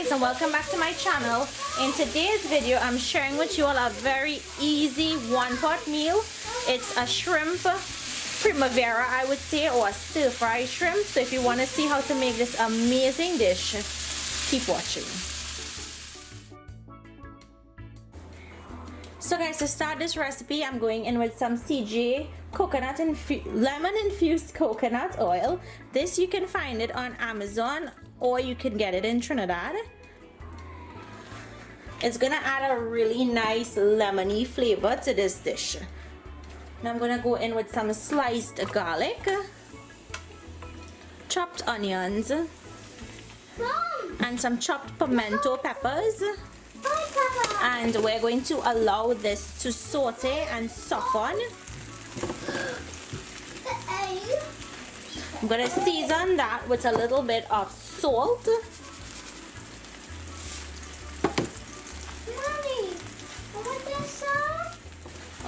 guys, and welcome back to my channel. In today's video I'm sharing with you all a very easy one-pot meal. It's a shrimp primavera, I would say, or a stir-fry shrimp. So if you want to see how to make this amazing dish, keep watching. So guys, to start this recipe, I'm going in with some CJ lemon infused coconut oil. This you can find it on Amazon or you can get it in Trinidad. It's gonna add a really nice lemony flavor to this dish. Now I'm gonna go in with some sliced garlic, chopped onions, and some chopped pimento peppers. And we're going to allow this to saute and soften. I'm going to season that with a little bit of salt. Mommy, what is that?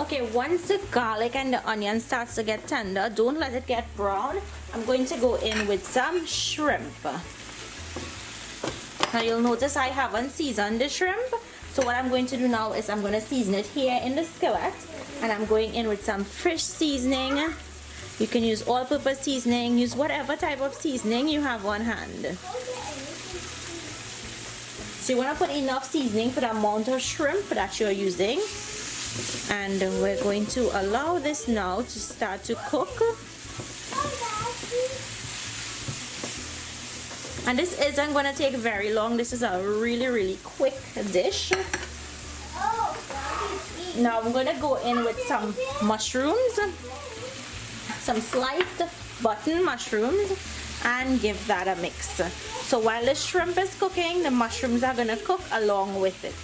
Okay, once the garlic and the onion starts to get tender, don't let it get brown. I'm going to go in with some shrimp. Now you'll notice I haven't seasoned the shrimp. So what I'm going to do now is I'm going to season it here in the skillet. And I'm going in with some fish seasoning. You can use all-purpose seasoning. Use whatever type of seasoning you have on hand. So you want to put enough seasoning for the amount of shrimp that you're using. And we're going to allow this now to start to cook. And this isn't going to take very long. This is a really quick dish. Now I'm going to go in with some mushrooms, some sliced button mushrooms, and give that a mix. So while the shrimp is cooking, the mushrooms are going to cook along with it.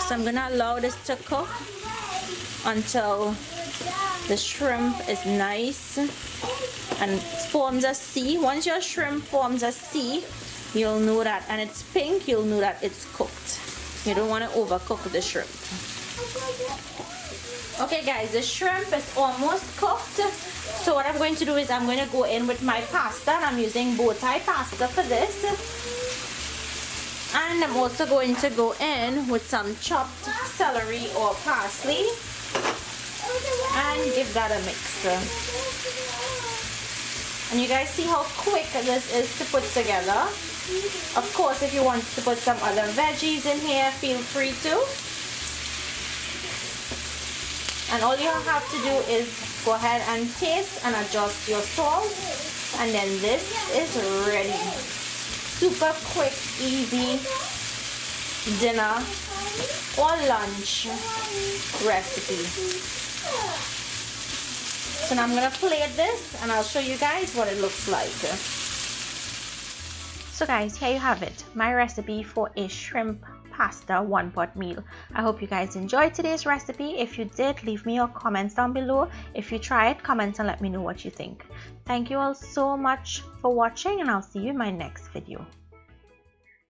So I'm going to allow this to cook until the shrimp is nice and forms a C. Once your shrimp forms a C, you'll know that, and it's pink, you'll know that it's cooked. You don't want to overcook the shrimp. Okay guys, the shrimp is almost cooked. So what I'm going to do is I'm going to go in with my pasta, and I'm using bow tie pasta for this. And I'm also going to go in with some chopped celery or parsley and give that a mix. And you guys see how quick this is to put together. Of course, if you want to put some other veggies in here, feel free to. And all you have to do is go ahead and taste and adjust your salt, and then this is ready. Super quick, easy dinner or lunch recipe. So now I'm going to plate this and I'll show you guys what it looks like. So guys, here you have it, my recipe for a shrimp pasta one-pot meal. I hope you guys enjoyed today's recipe. If you did, leave me your comments down below. If you try it, comment and let me know what you think. Thank you all so much for watching, and I'll see you in my next video.